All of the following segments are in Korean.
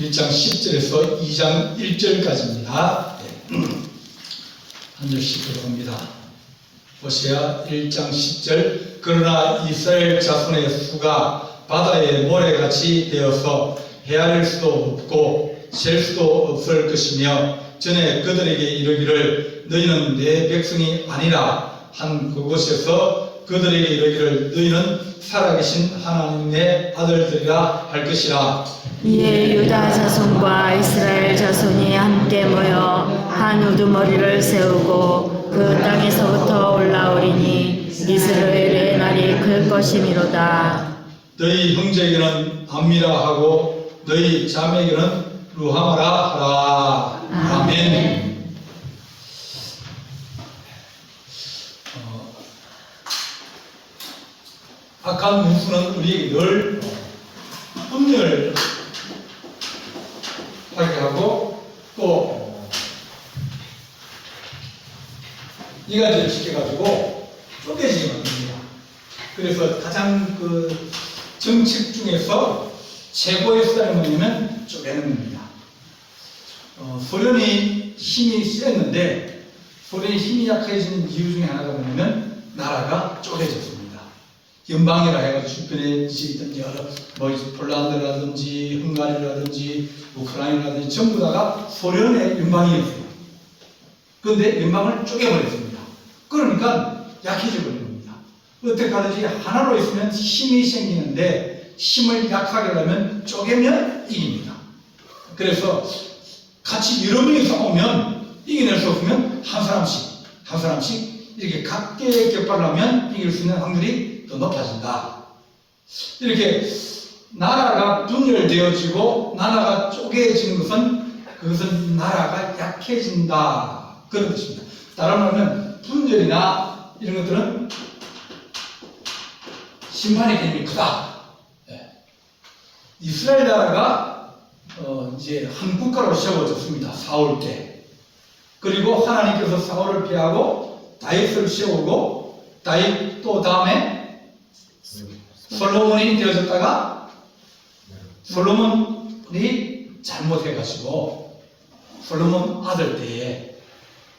1장 10절에서 2장 1절까지입니다. 한 절씩 들어갑니다. 호세아 1장 10절. 그러나 이스라엘 자손의 수가 바다의 모래같이 되어서 헤아릴 수도 없고 셀 수도 없을 것이며 전에 그들에게 이르기를 너희는 내 백성이 아니라 한 그곳에서 그들에게 이르기를 너희는 살아계신 하나님의 아들들이라 할 것이라. 이에 유다 자손과 이스라엘 자손이 함께 모여 한 우두머리를 세우고 그 땅에서부터 올라오리니 이스라엘의 날이 클 것이미로다. 너희 형제에게는 암미라 하고 너희 자매에게는 루하마라 하라. 아멘. 악한 문수는 우리에게 늘 분열하게 하고 또 이간질 시켜가지고 쪼개지게 만듭니다. 그래서 가장 그 정책 중에서 최고의 수단이 뭐냐면 쪼개는 겁니다. 소련이 힘이 셌는데 소련이 힘이 약해진 이유 중에 하나가 뭐냐면 나라가 쪼개졌습니다. 연방이라 해가지고 주변에 있던 여러 폴란드라든지 헝가리라든지 우크라이나라든지 전부 다가 소련의 연방이었어요. 그런데 연방을 쪼개버렸습니다. 그러니까 약해져 버린 겁니다. 어떻게 하든지 하나로 있으면 힘이 생기는데 힘을 약하게 하려면 쪼개면 이깁니다. 그래서 같이 여러 명이 싸우면 이겨낼 수 없으면 한 사람씩 이렇게 각계 격발하면 이길 수 있는 확률이 더 높아진다. 이렇게 나라가 분열되어지고 나라가 쪼개지는 것은 그것은 나라가 약해진다. 그런 뜻입니다. 다른 말하면 분열이나 이런 것들은 심판의 개념이 크다. 이스라엘 나라가 이제 한 국가로 세워졌습니다. 사울 때. 그리고 하나님께서 사울을 피하고 다윗을 세우고 다윗 또 다음에 솔로몬이 되어졌다가 솔로몬이 잘못해가지고 솔로몬 아들 때에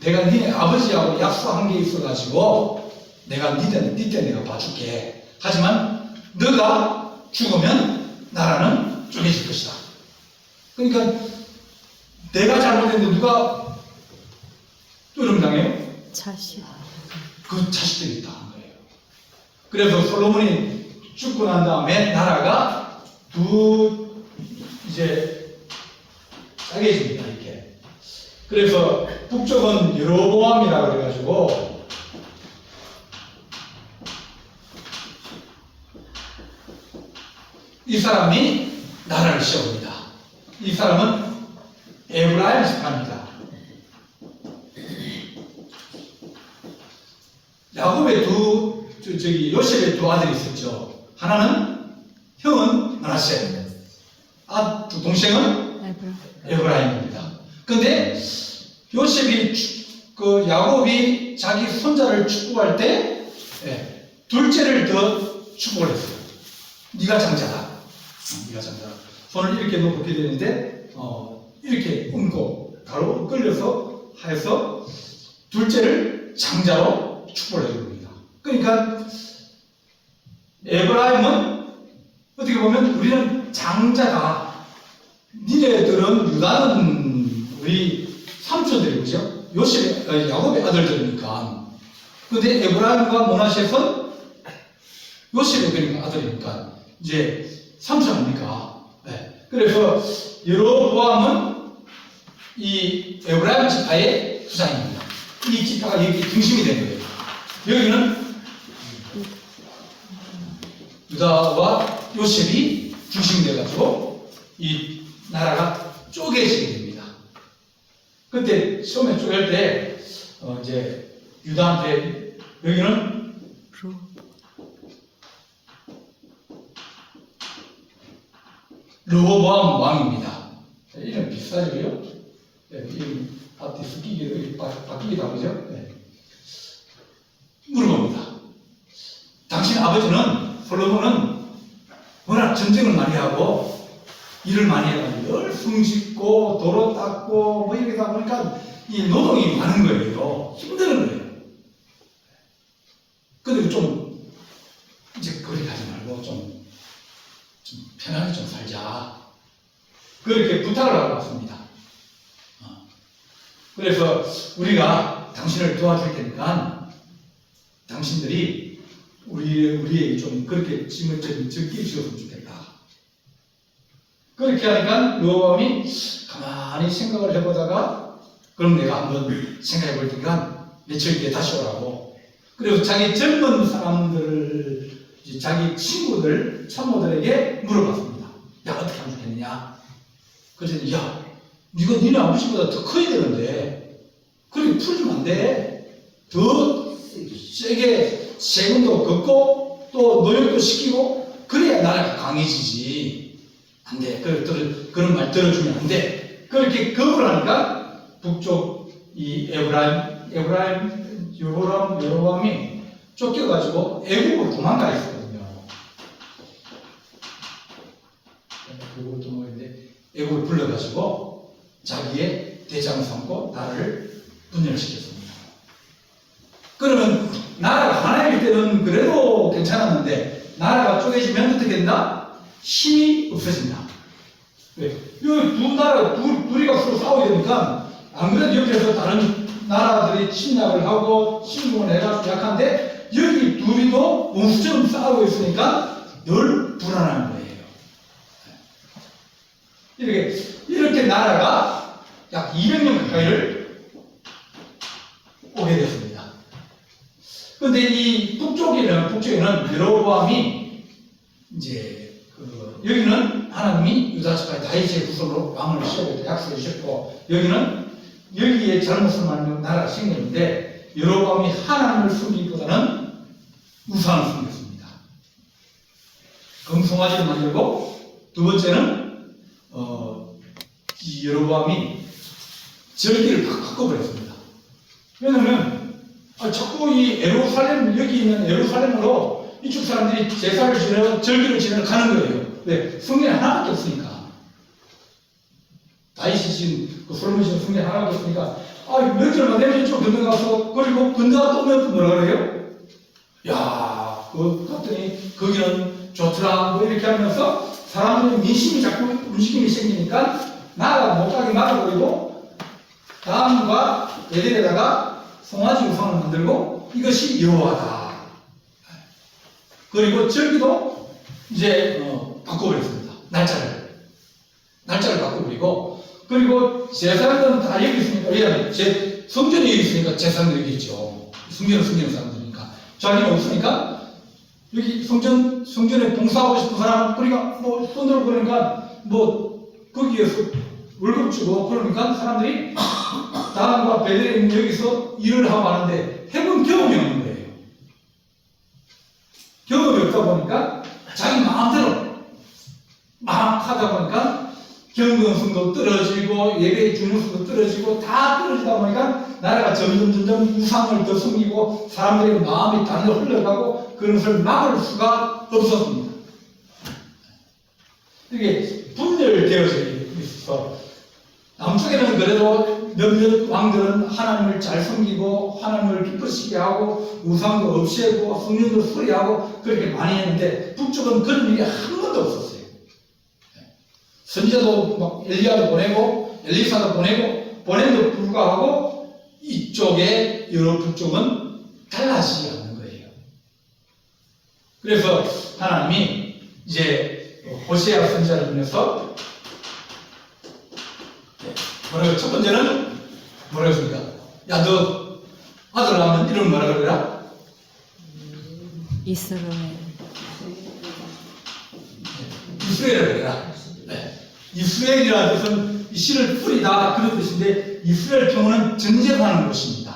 내가 니네 아버지하고 약속한 게 있어가지고 내가 니 때 내가 봐줄게. 하지만 너가 죽으면 나라는 쪼개질 것이다. 그러니까 내가 잘못했는데 누가 뚜름당해요? 그 자식들이 다 한 거예요. 그래서 솔로몬이 죽고 난 다음에 나라가 이제 짜개집니다. 이렇게. 그래서 북쪽은 여로보암이라고 그래가지고 이 사람이 나라를 세웁니다. 이 사람은 에브라임 지파입니다. 야곱의 요셉의 두 아들이 있었죠. 하나는 형은 므낫세, 두 동생은 에브라임입니다. 그런데 야곱이 자기 손자를 축복할 때 둘째를 더 축복을 했어요. 네가 장자다. 네가 장자다. 손을 이렇게 놓고 이렇게 되는데 이렇게 얹고 가로 끌려서 해서 둘째를 장자로 축복을 해줍니다. 그러니까 에브라임은 어떻게 보면 우리는 장자다. 니네들은 유다는 우리 삼촌들이 그죠? 야곱의 아들들이니까. 근데 에브라임과 므낫셋은 요셉의 아들이니까 이제 삼촌 아닙니까? 네. 그래서 여로보암은 이 에브라임 지파의 수장입니다. 이 지파가 여기 중심이 된 거예요. 여기는 유다와 요셉이 중심이 돼가지고 이 나라가 쪼개지게 됩니다. 그때 처음에 쪼갤 때 이제 유다한테 여기는 르호보암 왕입니다. 이름 비슷하죠? 이름 앞뒤 바뀌기도 하죠? 물어봅니다. 당신 아버지는 솔로몬은 워낙 전쟁을 많이 하고 일을 많이 해가지고 늘 숨짓고 도로 닦고 뭐 이러다 보니까 이 노동이 많은 거예요. 힘드는 거예요. 근데 좀 이제 거리 가지 말고 좀 편하게 좀 살자. 그렇게 부탁을 하고 왔습니다. 그래서 우리가 당신을 도와줄 테니까 당신들이 우리에게 좀 그렇게 짐을 좀 적게 주었으면 좋겠다. 그렇게 하니까 르호보암이 가만히 생각을 해보다가 그럼 내가 한번 생각해 볼 테니까 며칠 뒤에 다시 오라고. 그래서 자기 젊은 사람들, 자기 친구들, 참모들에게 물어봤습니다. 야, 어떻게 하면 좋겠느냐? 그래서 야, 네가 니네 아버지보다 더 커야 되는데 그렇게 풀면 안 돼. 더 세게 세금도 걷고 또 노역도 시키고 그래야 나라가 강해지지. 안 돼. 그런 말 들어주면 안 돼. 그렇게 겁을 하니까 북쪽 이 여로보암이 쫓겨가지고 애국으로 도망가 있었거든요. 애국으로 도망가는데 애국을 불러가지고 자기의 대장을 삼고 나라를 분열시켰습니다. 그러면 나라가 하나일 때는 그래도 괜찮았는데 나라가 쪼개지면 어떻게 된다? 힘이 없어진다. 왜? 둘이가 서로 싸워야 되니까 안 그래도 옆에서 다른 나라들이 침략을 하고 침공을 해가지고 약한데 여기 둘이도 원수처럼 싸우고 있으니까 늘 불안한 거예요. 이렇게 나라가 약 200년 가까이를 오게 됐습니다. 그런데 이 북쪽에는 여로보암이 이제 여기는 하나님이 유다 지파 다윗의 후손으로 왕을 세우고 약속해 주셨고 여기에 잘못을 말하면 나라가 생겼는데 여로보암이 하나님을 숨기기보다는 우상을 숨겼습니다. 금송아지를 만들고 두 번째는 이 여로보암이 절기를 바꿔버렸습니다. 왜냐하면 자꾸 이 여기 있는 예루살렘으로 이쪽 사람들이 제사를 지내고 절기를 지내러 가는 거예요. 왜? 성전이 하나밖에 없으니까. 다윗이 지은 솔로몬이 지은 성전이 하나밖에 없으니까 며칠만 되면 이쪽 건너가서 그리고 건너가 또 오면 또 뭐라 그래요? 야, 갔더니 거기는 좋더라 뭐 이렇게 하면서 사람들의 민심이 자꾸 움직임이 생기니까 나라가 못 가게 막아버리고 다음과 베델에다가 송아지 우상을 만들고 이것이 여호와다. 그리고 절기도 이제 바꿔버렸습니다. 날짜를 바꿔버리고 그리고 제사장들은 다 여기 있으니까 왜냐하면 성전이 여기 있으니까 제사장들이 여기 있죠. 성전은 사람들이니까 자기는 없으니까 여기 성전에 봉사하고 싶은 사람 그러니까 뭐 손으로 보니까 뭐 거기에서 월급 주고 그러니까 사람들이 다음과 베델레헴 여기서 일을 하고 하는데 해본 경험이 없는 거예요. 경험이 없다 보니까 자기 마음대로 막 하다 보니까 경건성도 떨어지고 예배의 중요성도 떨어지고 다 떨어지다 보니까 나라가 점점 우상을 더 숨기고 사람들의 마음이 달려 흘러가고 그런 것을 막을 수가 없었습니다. 이게 분열되어져 있어서 남쪽에는 그래도 몇몇 왕들은 하나님을 잘 섬기고 하나님을 기쁘시게 하고 우상도 없애고 성령도 수리하고 그렇게 많이 했는데 북쪽은 그런 일이 한 번도 없었어요. 선지자도 막 엘리야도 보내고 엘리사도 보냄도 불구하고 이쪽에 북쪽은 달라지지 않는 거예요. 그래서 하나님이 이제 호세아 선지자를 통해서 첫 번째는 뭐라고 했습니까? 야, 너 아들 낳으면 이름 뭐라 그래라? 이스라엘이라 그래라. 네. 이스라엘이라는 뜻은 이 씨를 뿌리다 그런 뜻인데 이스라엘 경우는 전쟁하는 곳입니다.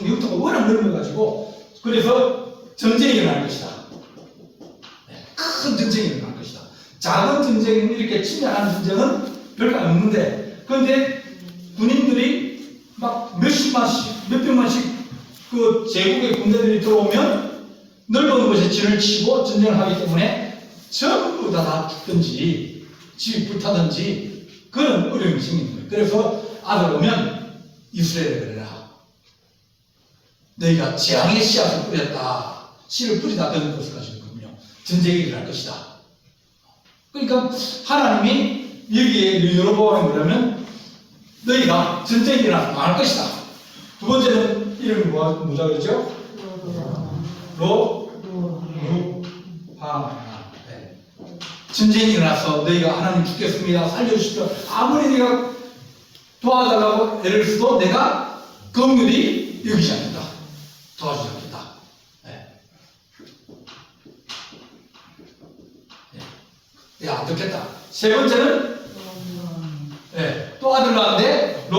영토가 워낙 넓어가지고 그래서 전쟁이 일어날 것이다. 네. 큰 전쟁이 일어날 것이다. 작은 전쟁은 이렇게 침략하는 전쟁은 별거 없는데 그런데 군인들이 막 몇백만씩 그 제국의 군대들이 들어오면 넓은 곳에 진을 치고 전쟁을 하기 때문에 전부 다 죽든지 집이 불타든지 그런 어려움이 생기는 거예요. 그래서 아들 오면 이스라엘에 그래라. 너희가 재앙의 씨앗을 뿌렸다. 씨를 뿌리다 그런 것을 가지고 있군요. 전쟁이 일어날 것이다. 그러니까 하나님이 여기에 여러보암에 뭐냐면 너희가 전쟁이 일어나서 망할 것이다. 두 번째는 이름이 뭐자 그러죠? 네. 전쟁이 일어나서 너희가 하나님 죽겠습니다. 살려주십시오. 아무리 네가 도와달라고 애를 써도 내가 긍휼히 여기지 않는다. 도와주지 않겠다. 네. 네. 안 듣겠다. 세 번째는 네. 또 아들 낳았는데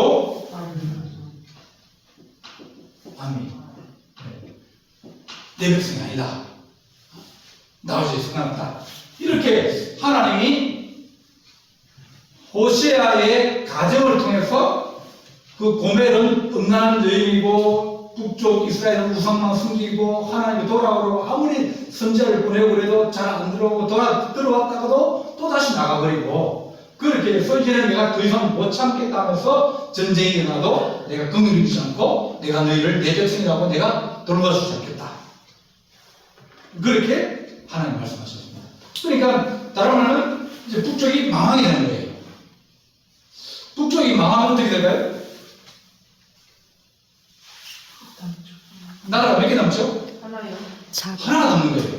아미 내 백성이 아니다. 나오지 성난다. 이렇게 하나님이 호세아의 가정을 통해서 그 고멜은 음란한 여인이고 북쪽 이스라엘은 우상만 숨기고 하나님이 돌아오려고 아무리 선지자를 보내고 그래도 잘 안 들어오고 들어왔다가도 또 다시 나가버리고 그렇게 해서 이제는 내가 더 이상 못 참겠다 하면서 전쟁이 일어나도 내가 긍휼히 주지 않고 내가 너희를 내 백성이라고 내가 돌봐주지 않겠다. 그렇게 하나님 말씀하셨습니다. 그러니까 다른 말은 이제 북쪽이 망하게 되는 거예요. 북쪽이 망하면 어떻게 될까요? 나라가 몇 개 남죠? 하나요. 하나가 남는 거예요.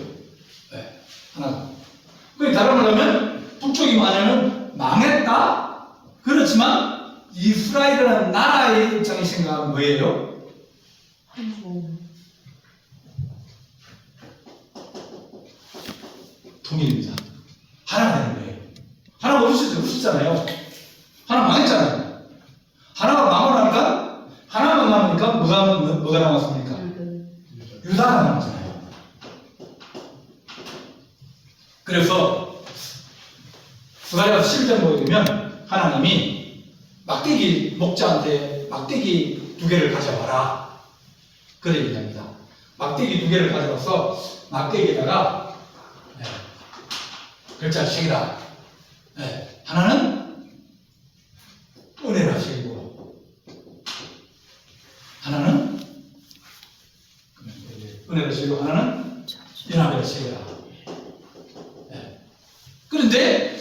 네, 하나가. 그러니까 다른 말로 하면 북쪽이 망했다? 그렇지만 이스라엘이라는 나라의 입장이 생각하면 뭐예요? 통일입니다. 하나가 되는 거예요. 하나가 없었잖아요. 하나 망했잖아요. 하나가 망하고 나니까 하나만 남으니까 뭐가 남았습니까? 유다가 남았잖아요. 그래서 스가랴 11장 보게 되면 하나님이 막대기 목자한테 막대기 2개를 가져와라. 그래 얘기합니다. 막대기 2개를 가져와서 막대기에다가 글자를 새기라. 하나는 은혜라 새기고 하나는 은혜라 새기고 하나는 연합이라 새기라. 그런데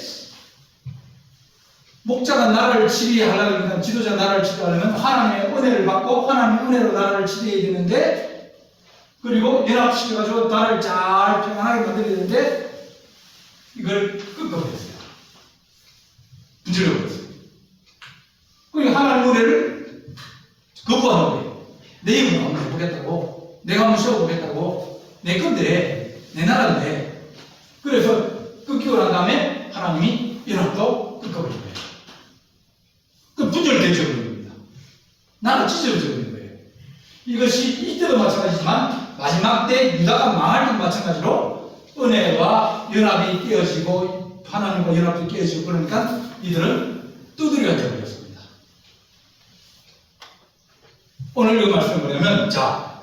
목자가 나라를 치리하려고 그러니까 지도자 나라를 치리하려면 하나님의 은혜를 받고 하나님의 은혜로 나라를 치리해야 되는데 그리고 연합시켜가지고 나라를 잘 평안하게 만들어야 되는데 이걸 끊어버렸어요. 분질러버렸어요. 그러니까 하나님의 은혜를 거부하는 거예요. 내 힘으로 한번 해보겠다고 내가 한번 쉬어보겠다고 내 건데 내 나라인데 그래서 끊기고 난 다음에 하나님이 연합도 끊어버린 거예요. 그 분열되죠 겁니다. 나라 찢어져 버린 거예요. 이것이 이때도 마찬가지지만 마지막 때 유다가 망할 때도 마찬가지로 은혜와 연합이 깨어지고 하나님과 연합이 깨어지고 그러니까 이들은 두드리가 되어버렸습니다. 오늘 이 말씀을 보려면 자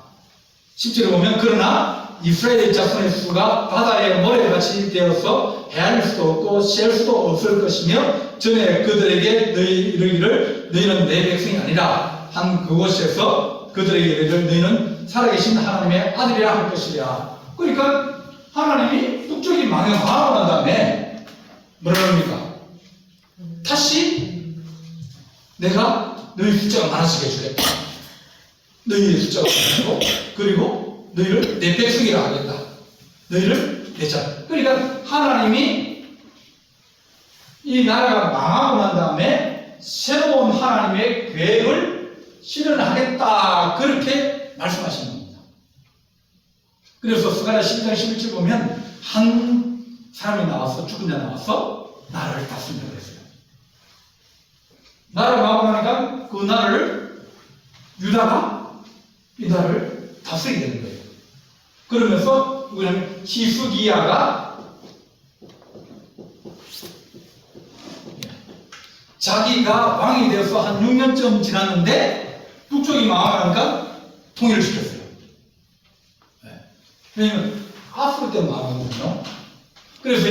10절에 보면 그러나 이스라엘 자손의 수가 바다의 모래같이 되어서 헤아릴 수도 없고 셀 수도 없을 것이며 전에 그들에게 너희 이르기를 너희는 내 백성이 아니라 한 그곳에서 그들에게 이르기를 너희는 살아계신 하나님의 아들이라 할 것이라. 그러니까 하나님이 북쪽이 망하고 난 다음에 뭐라 합니까? 다시 내가 너희 숫자가 많아지게 해주겠다. 너희의 숫자가 많아지고 그리고 너희를 내 백성이라 하겠다. 너희를 내 자. 그러니까 하나님이 이 나라가 망하고 난 다음에 새로운 하나님의 계획을 실현하겠다. 그렇게 말씀하시는 겁니다. 그래서 스가랴 12장 11절 보면 한 사람이 나와서 죽은 자 나와서 나라를 다스린다고 했어요. 나라가 망하고 나니까 그 나라를 유다가 이 나라를 다스리게 되는 거예요. 그러면서 누구냐면 히스기야가 자기가 왕이 되어서 한 6년쯤 지났는데 북쪽이 망하니까 통일을 시켰어요. 왜냐면 아프리 때 망하거든요. 그래서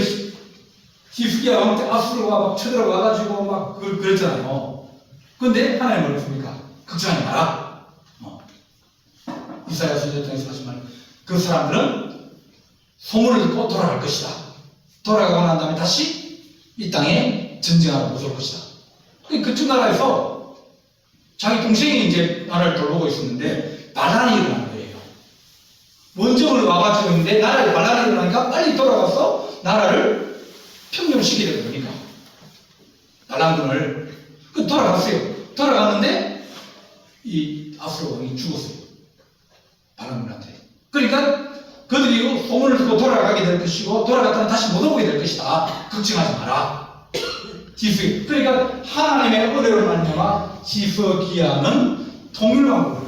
히스기야 왕 때 아수르가 막 쳐들어와가지고 막 그랬잖아요. 근데 하나님 뭐라 했습니까? 걱정하지 마라. 이사야 선지자에서 하신 말, 그 사람들은 소문을 듣고 돌아갈 것이다. 돌아가고 난 다음에 다시 이 땅에 전쟁하러 올 것이다. 그쪽 나라에서 자기 동생이 이제 나라를 돌보고 있었는데 반란이 일어난 거예요. 원정을 와가지고 있는데 나라에 반란이 일어나니까 빨리 돌아가서 나라를 평정시키려 그러니까 반란군을 돌아갔어요. 돌아갔는데 이 아수르 왕이 죽었어요. 반란군한테. 그러니까 그들이 소문을 듣고 돌아가게 될 것이고 돌아갔다가 다시 못 오게 될 것이다. 걱정하지 마라. 히스기야. 그러니까 하나님의 은혜로 말미암아 히스기야는 통일왕국을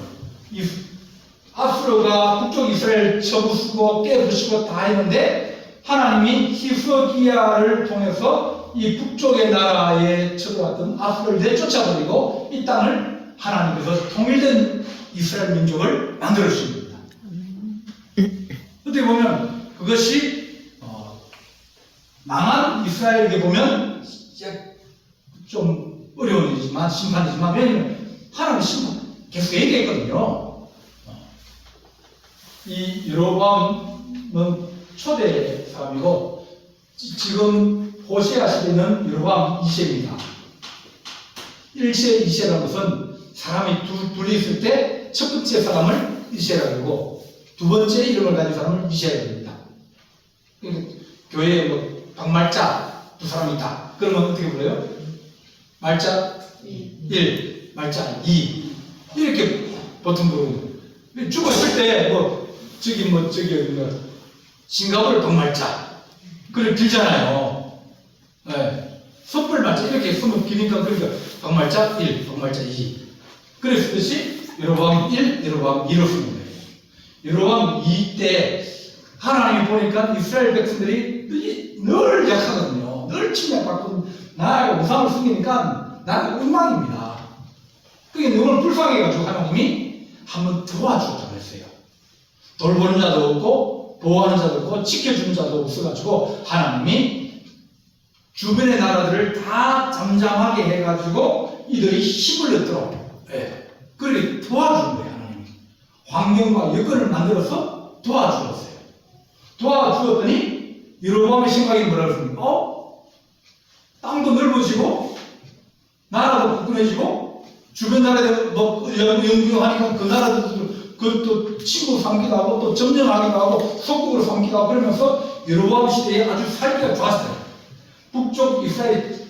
아수르가 북쪽 이스라엘 쳐부수고 깨부수고 다 했는데 하나님이 히스기야를 통해서 이 북쪽의 나라에 쳐들어왔던 아수르를 내쫓아버리고 이 땅을 하나님께서 통일된 이스라엘 민족을 만들어 주신 겁니다. 어떻게 보면 그것이 망한 이스라엘에게 보면 좀 어려운 일이지만 심판이지만 왜냐하면 하나님 심판 계속 얘기했거든요. 이 여로보암은 초대 사람이고 지금 호세아 시대는 여로보암 2세입니다. 1세, 2세라는 것은 사람이 둘이 있을 때 첫 번째 사람을 1세라고 그러고 두 번째 이름을 가진 사람을 2세라고 합니다. 교회에 뭐 박말자 두 사람이 있다. 그러면 어떻게 불러요? 말자 1, 말자 2 이렇게 보통 부르는. 죽었을 때 싱가포르 박말자 그래 길잖아요. 네. 섣불 말자 이렇게 쓰면 기니까 그러니까 박말자 1, 박말자 2 그랬듯이 여로보암 1, 여로보암 2로 쓰는 거예요. 여로보암 2 때 하나님이 보니까 이스라엘 백성들이 늘 약하거든요. 늘 침략받고 나의 우상을 숨기니까 나는 엉망입니다. 그게 너무 불쌍해가지고 하나님이 한번 도와주자고 했어요. 돌보는 자도 없고 보호하는 자도 없고 지켜주는 자도 없어가지고 하나님이 주변의 나라들을 다 잠잠하게 해가지고 이들이 힘을 얻도록 그렇게 도와주는 거예요. 하나님이 환경과 여건을 만들어서 도와주었어요. 도와주었더니 여로보암의 생각이 뭐라고 했습니까? 땅도 넓어지고 나라도 굳건해지고 주변 나라에 연구하니까 그 나라도 그것도 친구 삼기도 하고 또 점령하기도 하고 속국으로 삼기도 하고 그러면서 여로보암 시대에 아주 살기가 좋았어요. 북쪽 이스라엘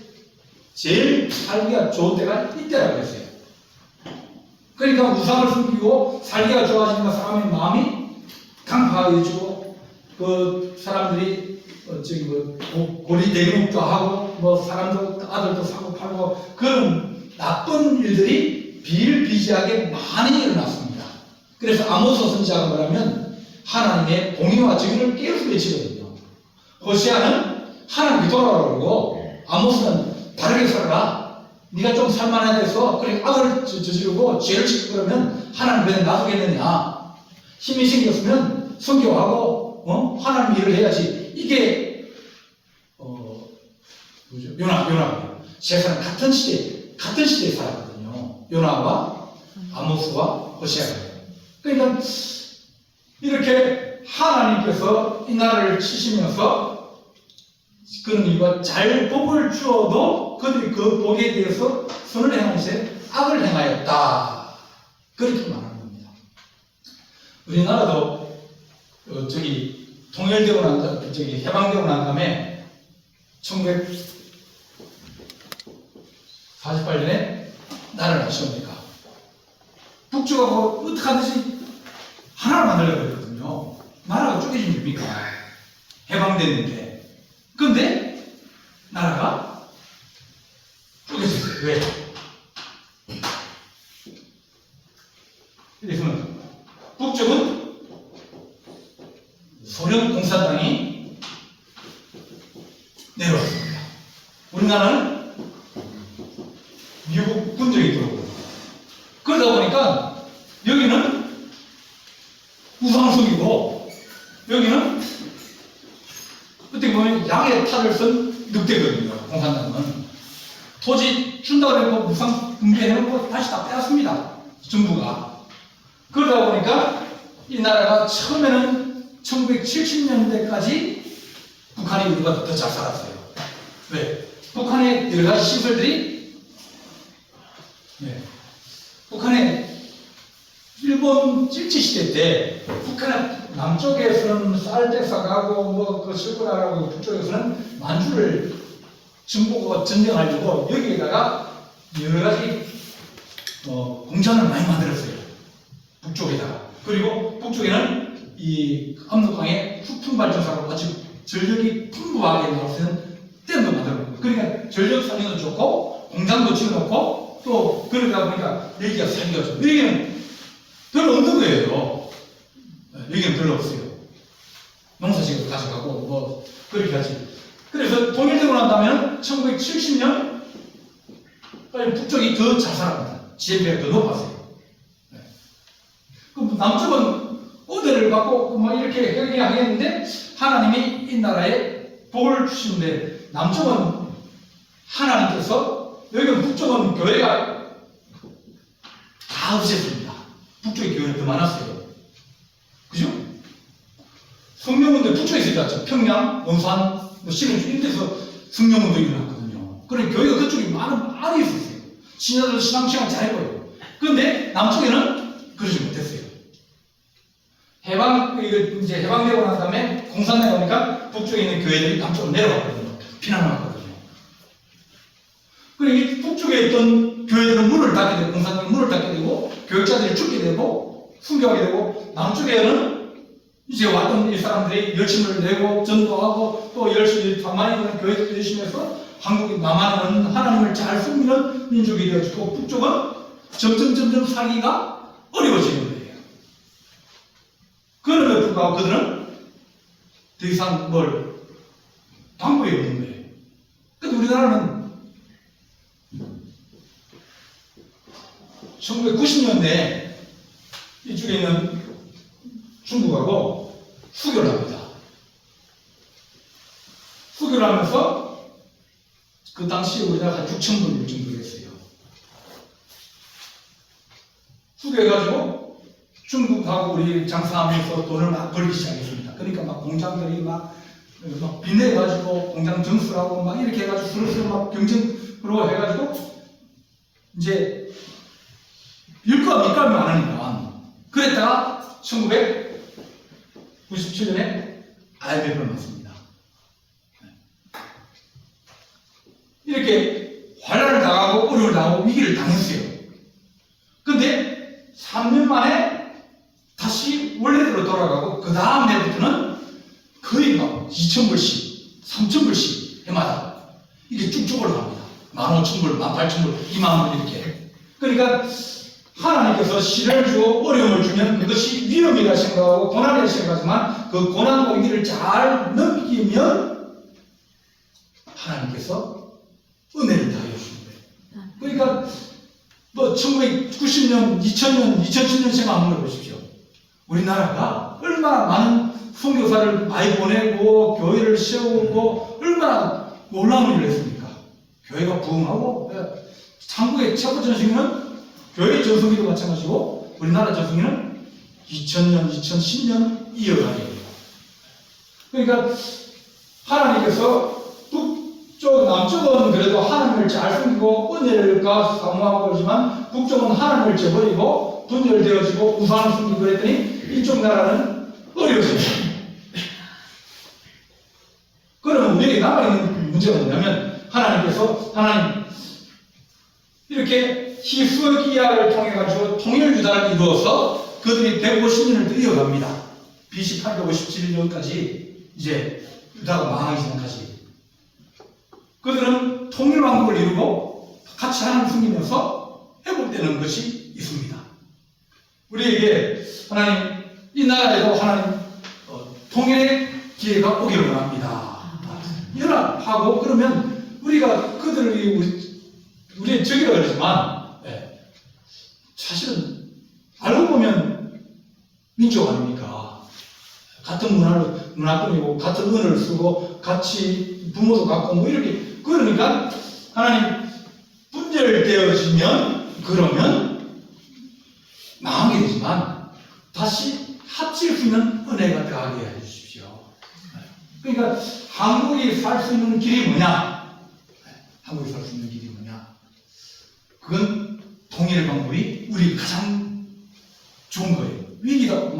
제일 살기가 좋은 때가 이때라고 했어요. 그러니까 우상을 숨기고 살기가 좋아지니까 사람의 마음이 강팍해지고 그 사람들이 고리 대금도 하고 사람도 아들도 사고 팔고 그런 나쁜 일들이 비일비재하게 많이 일어났습니다. 그래서 아모스 선지자가 뭐라면 하나님의 공의와 정의를 깨우쳐 외치거든요. 호세아는 하나님께 돌아오라고 그러고 아모스는 바르게 살아라. 네가 좀 살만하게 해서 그래 악을 저지르고 죄를 짓고 그러면 하나님 왜 놔두겠느냐. 힘이 생겼으면 성교하고 하나님 일을 해야지. 이게 요나 세 사람 같은 시대에 살았거든요. 요나와 아모스와 호세아가. 그러니까 이렇게 하나님께서 이 나라를 치시면서 그런 이유가 잘 복을 주어도 그들이 그 복에 대해서 선을 행하면서 악을 행하였다. 그렇게 말하는 겁니다. 우리나라도 통일되고 해방되고 난 다음에 1948년에 나라를 하시옵니까? 북쪽하고 어떻게 하듯이 하나를 만들려고 했거든요. 나라가 쪼개지면 됩니까? 해방됐는데. 그런데 나라가 쪼개졌어요. 왜? 그래서 북쪽은 소련 공산당이 내려왔습니다. 우리나라는 미국 군정이 들어오고 그러다 보니까 여기는 우상을 숨기고 여기는 어떻게 보면 양의 탈을 쓴 늑대 토지 준다고 해서 무상 분배해놓고 다시 다 빼앗습니다. 정부가. 그러다 보니까 이 나라가 처음에는 1970년대까지 북한이 우리가 더 잘 살았어요. 왜? 북한의 여러 가지 시설들이 북한의 일본 일제시대 때 북한의 남쪽에서는 쌀대사 가고 뭐그 실고나라고 북쪽에서는 만주를 정보가 전쟁하려고 여기에다가 여러 가지 공장을 많이 만들었어요. 북쪽에다가. 그리고 북쪽에는 이 압록강에 후풍 발전소라고 아주 전력이 풍부하게 나올 수 있는 댐도 만들었고, 그러니까 전력 살리도 좋고 공장도 지어놓고 또 그러다 보니까 여기가 살기가 좋고, 여기는 별로 없는 거예요. 여기는 별로 없어요. 농사지역을 가져가고 뭐 그렇게 하지. 그래서 통일되고 난 다음에 1970년 북쪽이 더 잘 살아갑니다. GNP가 더 높았어요. 그럼 남쪽은 어대를 받고 막 이렇게 하겠는데 하나님이 이 나라에 복을 주시는데 남쪽은 하나님께서, 여기는 북쪽은 교회가 다 없앴습니다. 북쪽에 교회가 더 많았어요. 그죠? 성령운동 북쪽에 있었죠. 평양, 원산, 시흥 이런 데서 성령운동이 일어났거든요. 그러니까 교회가 그쪽에 많이 있었어요. 신자들도 신앙시간 잘해보여요. 그런데 남쪽에는 그러지 못했어요. 이제 해방되고 난 다음에 공산당에 오니까 북쪽에 있는 교회들이 남쪽으로 내려갔거든요. 피난왔거든요. 그리고 이 북쪽에 있던 교회들은 문을 닫게 되고, 공산당은 문을 닫게 되고, 교육자들이 죽게 되고, 순교하게 되고, 남쪽에는 이제 왔던 이 사람들이 열심을 내고, 전도하고, 또 열심히 가만히 있는 교회들도 열심히 해서, 한국이 남한은 하나님을 잘 숨기는 민족이 되어지고, 북쪽은 점점 살기가 어려워지는 거예요. 그럼에도 불구하고 그들은 더 이상 방법이 없는 거예요. 근데 우리나라는 1990년대에 이쪽에 있는 중국하고 수교를 합니다. 수교를 하면서 그 당시에 우리나라가 한 6,000불 정도 했어요. 수교해가지고 중국하고 우리 장사하면서 돈을 막 벌기 시작했습니다. 그러니까 막 공장들이 막 빚내가지고 공장 정수하고 막 이렇게 해가지고 서로 막 경쟁으로 해가지고 이제 일감 밑감이 많으니까, 그랬다가 1997년에 IMF를 맞습니다. 이렇게 환란을 당하고 어려움을 당하고 위기를 당했어요. 근데 3년 만에 다시 원래대로 돌아가고, 그 다음 해부터는 거의 막 2,000불씩, 3,000불씩 해마다 이게 쭉쭉 올라갑니다. 15,000불, 18,000불, 20,000불 이렇게. 그러니까 하나님께서 시련을 주고 어려움을 주면 그것이 위험이라 생각하고 고난이라 생각하지만, 그 고난과 위기를 잘 넘기면 하나님께서 은혜를 다해 주시는 거예요. 그러니까 1990년, 2000년, 2010년 생각 한번 해보십시오. 우리나라가 얼마나 많은 선교사를 많이 보내고 교회를 세우고 얼마나 놀라운 일을 했습니까? 교회가 부흥하고, 한국의 첫 전승기는 교회 전승기도 마찬가지고 우리나라 전승기는 2000년, 2010년 이어가게 돼요. 그러니까 하나님께서 북쪽, 남쪽은 그래도 하나님을 잘 숨기고 은혜를가 사모하고 그러지만, 북쪽은 하나님을 저버리고 분열되어지고 우상을 숨기고 그랬더니 이쪽 나라는 어려워집니다. 그러면 우리에게 남아있는 문제가 뭐냐면, 하나님께서 이렇게 히스기야를 통해 가지고 통일유다를 이루어서 그들이 150년을 더 이어갑니다. BC 857년까지 이제 유다가 망하기 전까지 그들은 통일왕국을 이루고 같이 하나님 숨기면서 회복되는 것이 있습니다. 우리에게 하나님, 이 나라에도 하나님 통일의 기회가 오기를 원합니다. 연합하고 그러면 우리가 그들을 우리의 적이라고 그러지만, 사실은 알고 보면 민족 아닙니까? 같은 문화권이고 같은 언어를 쓰고 같이 부모도 같고 뭐 이렇게. 그러니까 하나님, 분열되어지면 그러면 망하게 되지만 다시 합칠 수 있는 은혜가 더하게 해주십시오. 그러니까 한국이 살 수 있는 길이 뭐냐? 한국이 살 수 있는 길이 뭐냐? 그건 통일 방법이 우리 가장 좋은 거예요. 위기도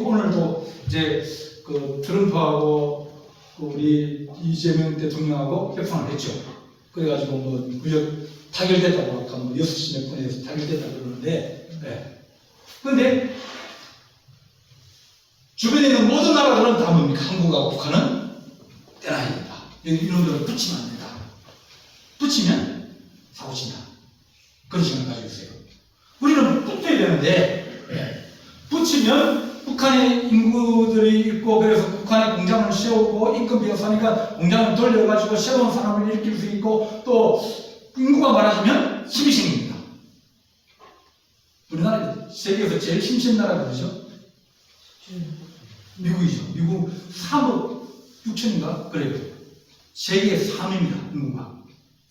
오늘도 이제 그 트럼프하고 그 우리 이재명 대통령하고 협상을 했죠. 그래가지고 뭐 무역 타결됐다고 아까 뭐 6시 몇 분에서 타결됐다고 그러는데, 네. 그런데 주변에 있는 모든 나라들은 다 뭡니까? 한국하고 북한은 떼놔야 된다. 이놈들은 붙이면 안 된다. 붙이면 사고 친다. 그런 생각 가지고 있어요. 우리는 붙어야 되는데, 네. 붙이면 북한의 인구들이 있고, 그래서 북한의 공장을 세우고, 인건비가 싸니까 공장을 돌려가지고 새로운 산업을 일으킬 수 있고, 또 인구가 많아지면 힘이 생깁니다. 우리나라 세계에서 제일 힘센 나라가 뭐죠? 미국이죠. 미국 3억 6천인가? 그래요. 세계 3위입니다. 인구가.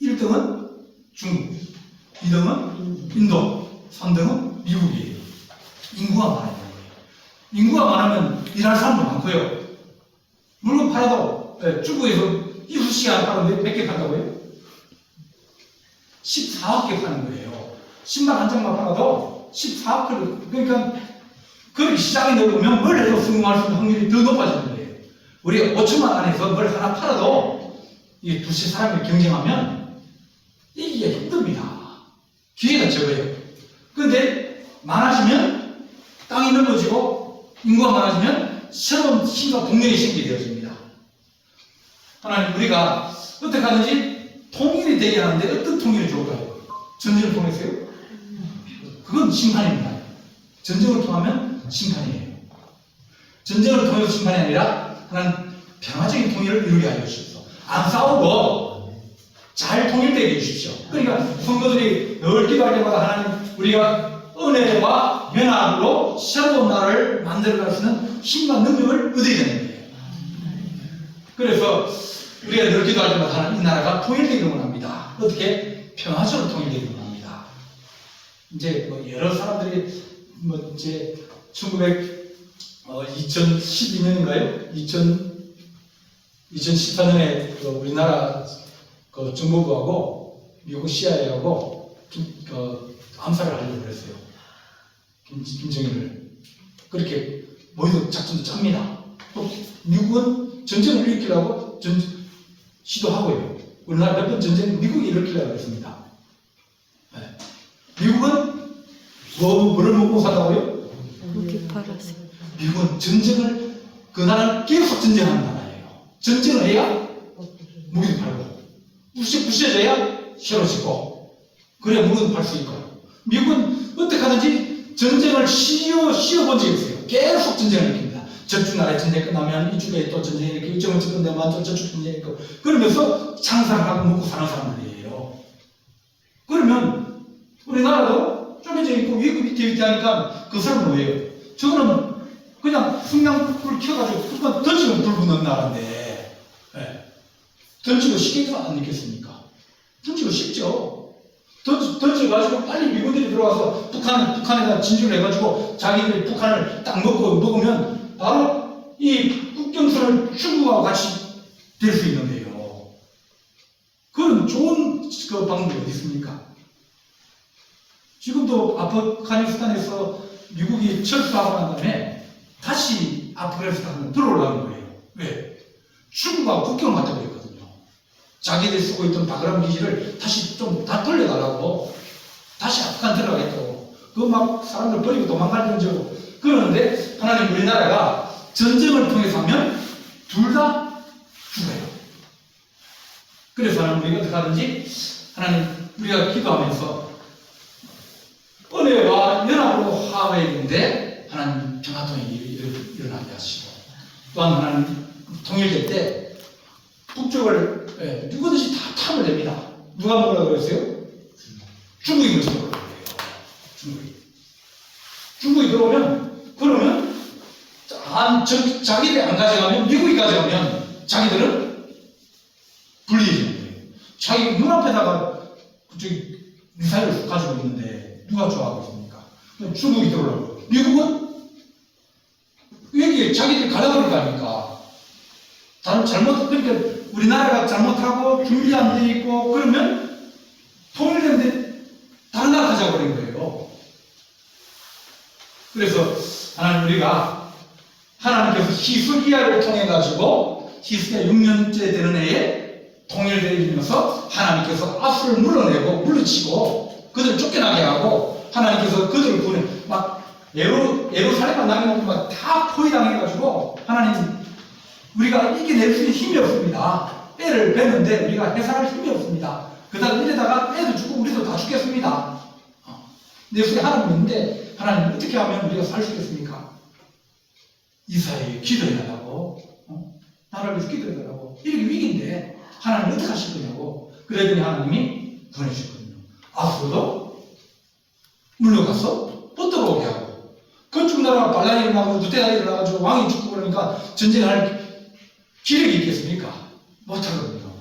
1등은 중국, 2등은 인도, 3등은 미국이에요. 인구가 많아요. 인구가 많으면 일할 사람도 많고요. 물건 팔아도, 네, 중국에서 이쑤시개 팔아도 몇 개 판다고요? 14억 개 파는 거예요. 신발 한 장만 팔아도 14억 개. 그러니까 그렇게 시장이 넓으면 뭘 해도 성공할 수 있는 확률이 더 높아지는 거예요. 우리가 5천만 원에서 뭘 하나 팔아도 이 두세 사람이 경쟁하면 이기기가 힘듭니다. 기회가 적어요. 그런데 많아지면 땅이 넓어지고 인구가 많아지면 새로운 힘과 동력이 생기게 되어집니다. 하나님, 우리가 어떻게 하든지 통일이 되게 하는데 어떤 통일이 좋을까요? 전쟁을 통해서요? 그건 심판입니다. 전쟁을 통하면 심판이에요. 전쟁을 통해서 심판이 아니라 하나님 평화적인 통일을 이루게 하여 주십시오. 안 싸우고 잘 통일되게 해주십시오. 그러니까 성도들이 늘 기도할 때마다 하나님, 우리가 은혜와 연합으로 새로운 나라를 만들어갈 수 있는 힘과 능력을 얻어야 되는 거예요. 그래서 우리가 늘 기도할 때마다 하나님, 이 나라가 통일되기를 원합니다. 어떻게? 평화적으로 통일되기를 원합니다. 이제 뭐 여러 사람들이 뭐 이제 2012년인가요? 2014년에 그 우리나라 그 정보부하고 미국 CIA하고 암살을 하려고 그랬어요. 김정일을. 그렇게 모두 작전도 짭니다. 또 미국은 전쟁을 일으키려고 시도하고요. 우리나라 몇 번 전쟁 미국이 일으키려고 했습니다. 네. 미국은 뭐를 먹고 산다고요? 무기 팔았어요. 미국은 전쟁을, 그 나라는 계속 전쟁하는 나라예요. 전쟁을 해야 무기도 팔고, 부셔져야 새로 짓고, 그래야 무기도 팔 수 있고. 미국은 어떻게 하든지 전쟁을 쉬어본 적이 없어요. 계속 전쟁을 일으킵니다. 저쪽 나라에 전쟁 끝나면 이쪽에 또 전쟁이 일으키고, 이쪽은 끝나면 또 저쪽 전쟁이 있고, 그러면서 장사를 하고 먹고 사는 사람들이에요. 그러면 우리나라도 쪼개져 있고 위태 하니까 그 사람은 뭐예요? 저거는 그냥 성냥불 켜가지고 그만 던지면 불 붙는 나라인데, 네. 던지고 쉽게 안 느꼈습니까? 던지고 쉽죠. 던져가지고 빨리 미군들이 들어와서 북한에다 진주를 해가지고 자기들이 북한을 딱 먹으면 바로 이 국경선을 중국하고 같이 될 수 있는데요. 그런 좋은 그 방법이 어디 있습니까? 지금도 아프가니스탄에서 미국이 철수하고 난 다음에 다시 아프가니스탄으로 들어올라는 거예요. 왜? 중국하고 국경을 맞다고 했거든요. 자기들이 쓰고 있던 바그람 기지를 다시 좀 다 돌려달라고 다시 아프간 들어가겠다고. 그거 막 사람들 버리고 도망갈 정도로. 그러는데 하나님, 우리나라가 전쟁을 통해서 하면 둘 다 죽어요. 그래서 하나님, 우리가 어떻게 하든지 하나님, 우리가 기도하면서 은혜와 연합으로 화합해야 되는데 하나님 평화통일이 일어나게 하시고, 또한 하나님 통일될 때 북쪽을 누구든지 다 탐을 냅니다. 누가 뭐라고 그랬어요? 중국이 먼저 들어오라고 그래요. 중국이 들어오면, 그러면 자기들이 안 가져가면, 미국이 가져가면 자기들은 불리해지는 거예요. 자기 눈앞에다가 미사일을 가지고 있는데 누가 좋아하고 있습니까? 중국이 들어오려고. 미국은 왜 자기들이 가려고 거 아닙니까? 그러니까 우리나라가 잘못하고 준비 안 돼 있고 그러면 통일되는데 다른 나라 가자고 그런 거예요. 그래서 하나님 우리가 하나님께서 히스기야를 통해 가지고 히스기야 6년째 되는 해에 통일되면서 하나님께서 아수를 물러내고 물리치고 그들을 쫓겨나게 하고 하나님께서 그들을 구해 막 예루살렘만 당해놓고 막 다 포위당해가지고 하나님 우리가 이겨낼 수 있는 힘이 없습니다. 때를 베는데 우리가 해산할 힘이 없습니다. 그다음 이러다가 애도 죽고 우리도 다 죽겠습니다. 내 속에 하나님 있는데 하나님 어떻게 하면 우리가 살 수 있겠습니까? 이사야에게 기도해달라고 나를 위해서 기도해달라고 이렇게 위기인데 하나님 어떻게 하실 거냐고 그랬더니 하나님이 보내주셨거든요. 앞으로도 물러가서 못 들어오게 하고 건축 나라가 반란이 일어나고 누테가 일어나가지고 왕이 죽고 그러니까 전쟁할 기력이 있겠습니까? 못하거든요.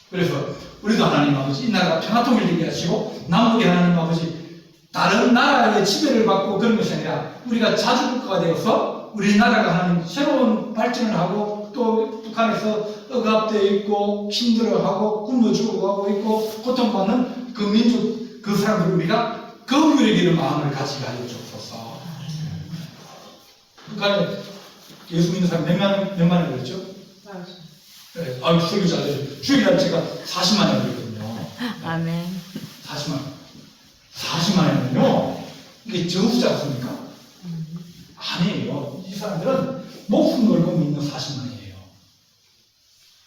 그래서 우리도 하나님 아버지 이 나라가 평화통일되게 하시고 남북의 하나님 아버지 다른 나라의 지배를 받고 그런 것이 아니라 우리가 자주국가가 되어서 우리나라가 하나님 새로운 발전을 하고 또 북한에서 억압되어 있고 힘들어하고 굶어 죽어가고 있고 고통받는 그 민족 그 사람들을 우리가 거부를 이기는 마음을 가지게 하여 주옵소서. 북한에 예수 믿는 사람 몇 만을 그랬죠? 네, 설교 잘 되죠. 주일날 제가 40만을 그랬거든요. 아멘. 40만이면요. 이게 저수지 않습니까? 아니에요. 이 사람들은 목숨 걸고 믿는 40만이에요.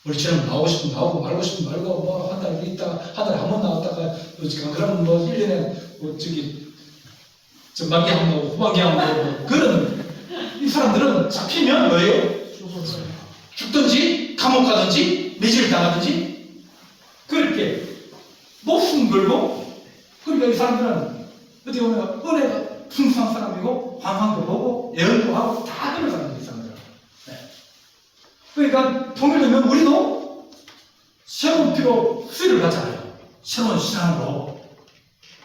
우리처럼 나오고 싶으면 나오고 말고 싶으면 말고 뭐 한 달 있다가 한 달에 한 번 나왔다가 그러면 뭐 1년에 뭐 전반기 한 번, 후반기 한 번, 그런 이 사람들은 잡히면 뭐예요? 죽든지 감옥 가든지 매질을 당하든지 그렇게 목숨 걸고 그러니까 이 사람들은 어떻게 보면 은혜가 풍성한 사람이고 환상도 보고 예언도 하고 다 그런 사람들이 이 사람들은. 네. 그러니까 통일되면 우리도 새로운 피로 수위를 갖잖아요. 새로운 신앙으로.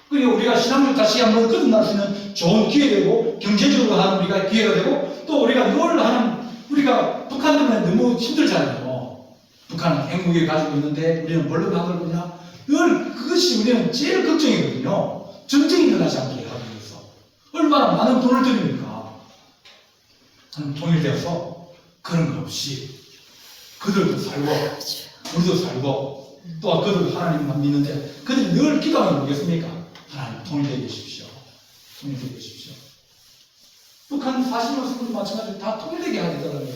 그리고 우리가 신앙을 다시 한번 거듭날 수 있는 좋은 기회되고 경제적으로 하는 우리가 기회가 되고 또 우리가 늘 하는 우리가 북한 때문에 너무 힘들잖아요. 북한은 핵무기를 가지고 있는데 우리는 뭘로 막을 거냐? 늘 그것이 우리는 제일 걱정이거든요. 전쟁이 일어나지 않게 하기 위해서. 얼마나 많은 돈을 들입니까? 통일되어서 그런 거 없이 그들도 살고 우리도 살고 또 그들도 하나님만 믿는데 그들이 늘 기도하면 뭐겠습니까? 하나님 통일되게 해주십시오. 통일되게 해주십시오. 북한 40만 성도 마찬가지로 다 통일되게 해야 되더라고요.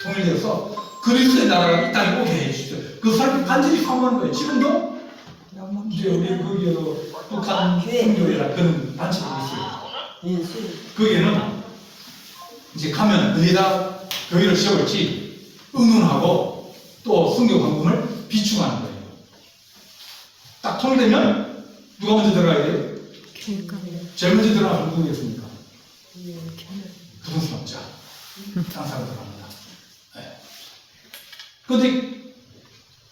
통일되어서 그리스도의 나라가 이 땅에 오게 해주십시오. 그 사람이 간절히 사모하는 거예요. 지금도 이제 우리 거기에도 북한 선교회라 그런 단체들이 있어요. 거기에는 이제 가면 어디다 교회를 세울지 의논하고 또 선교 방법을 비축하는 거예요. 딱 통일되면 누가 먼저 들어가야 돼요? 제일 먼저 들어가면 누구겠습니까? 부동산업자, 당사가 들어갑니다. 그런데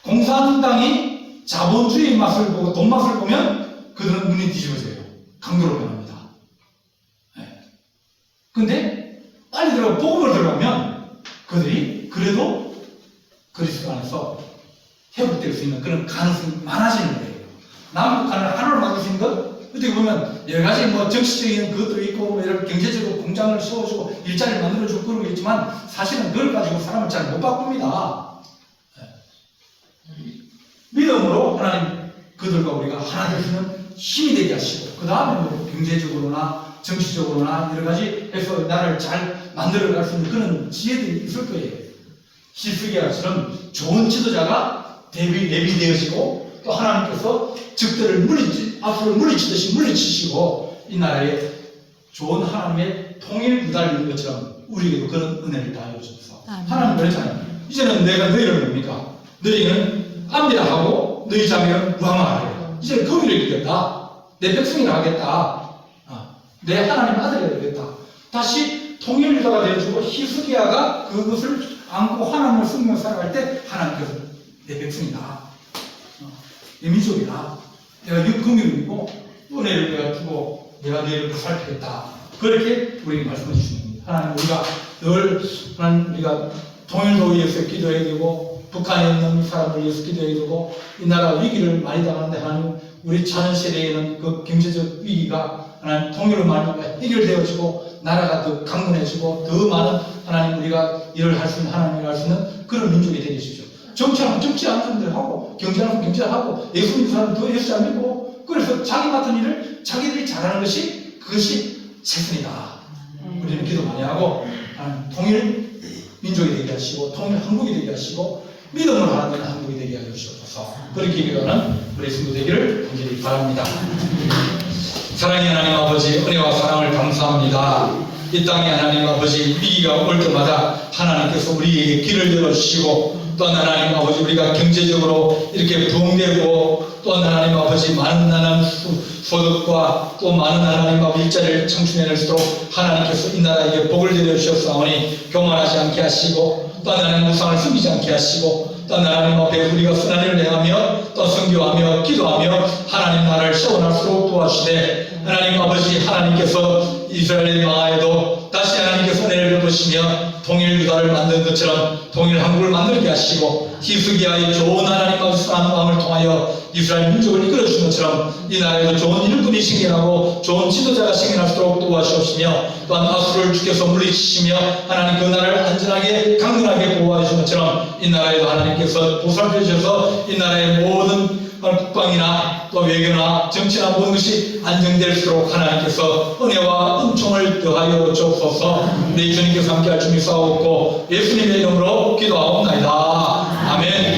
공산당이 자본주의 맛을 보고 돈 맛을 보면 그들은 눈이 뒤집어져요. 강도로 변합니다. 그런데 빨리 들어가 복음을 들어가면 그들이 그래도 그리스도 안에서 회복될 수 있는 그런 가능성이 많아지는 거예요. 남북한을 하나로 만들 수 있는 것 어떻게 보면 여러 가지 뭐 정치적인 것도 있고 뭐 이런 경제적으로 공장을 세워주고 일자리를 만들어주고 그런 게 있지만 사실은 그걸 가지고 사람을 잘 못 바꿉니다. 믿음으로 하나님 그들과 우리가 하나 될 수 있는 힘이 되게 하시고 그 다음에 뭐 경제적으로나 정치적으로나 여러 가지 해서 나를 잘 만들어갈 수 있는 그런 지혜들이 있을 거예요. 히스기야처럼 좋은 지도자가 예비되어지고 또 하나님께서 적들을 앞으로 물리치듯이 물리치시고 이 나라에 좋은 하나님의 통일을 유달리는 것처럼 우리에게도 그런 은혜를 다하여 주셔서 하나님 그랬잖아요. 이제는 내가 너희를 뭡니까? 너희는 압니다 하고 너희 자매는 무함하라. 이제 거기를 이루겠다. 내 백성이라 하겠다. 내 하나님 아들이 되겠다. 다시 통일유다가 되어주고 히스기야가 그것을 안고 하나님을 섬기며 살아갈 때 하나님께서 내 백성이다. 내 민족이다. 내가 긍휼이고 은혜를 내가 주고 내가 너희를 보살피겠다. 그렇게 우리에게 말씀해 주시는 겁니다. 하나님 우리가 늘 하나님 우리가 통일도 위해서 기도해야 되고 북한에 있는 사람을 위해서 기도해야 되고 이 나라 위기를 많이 당하는데 하나님 우리 자녀 세대에는 그 경제적 위기가 하나님 통일로 말미암아 해결되어지고 나라가 더 강건해지고 더 많은 하나님 우리가 일을 할 수 있는 하나님을 할 수 있는 그런 민족이 되게 해주십시오. 정치하면 정치하는 사람들 하고 경제하면 경제하고 예수 믿는 사람은 더 예수 잘 믿고 그래서 자기 맡은 일을 자기들이 잘하는 것이 그것이 최선이다. 우리는 기도 많이 하고 하나님 통일 민족이 되게 하시고 통일 한국이 되게 하시고 믿음을 하는 한국이 되게 하시옵소서. 그렇게 기도하는 우리 성도 되기를 간절히 바랍니다. 사랑의 하나님 아버지 은혜와 사랑을 감사합니다. 이 땅에 하나님 아버지 위기가 올 때마다 하나님께서 우리에게 길을 열어주시고 또한 하나님 아버지 우리가 경제적으로 이렇게 부흥되고 또한 하나님 아버지 많은 하나님 소득과 또 많은 하나님 아버지 일자리를 창출해낼 수 있도록 하나님께서 이 나라에게 복을 내려주셨사오니 교만하지 않게 하시고 또한 하나님 우상을 숨기지 않게 하시고 또한 하나님 앞에 우리가 선한 일을 행하며 또 선교하며 기도하며 하나님 나라를 세워날수록 도와주시되 하나님 아버지 하나님께서 이스라엘이 망하여도 다시 하나님께서 은혜를 베푸시며 통일 유다를 만든 것처럼 통일 한국을 만들게 하시고 히스기야의 좋은 하나님 아버지 사랑하는 마음을 통하여 이스라엘 민족을 이끌어주신 것처럼 이 나라에도 좋은 일꾼이 생겨나고 좋은 지도자가 생겨날 수 있도록 도와주옵시며 또한 아수를 주께서 물리치시며 하나님 그 나라를 안전하게 강건하게 보호해 주신 것처럼 이 나라에도 하나님께서 보살펴 주셔서 이 나라의 모든 국방이나 또 외교나 정치나 모든 것이 안정될 수 있도록 하나님께서 은혜와 은총을 더하여 주옵소서. 우리 주님께서 함께할 주님 싸웠고 예수님의 이름으로 기도하옵나이다. 아멘.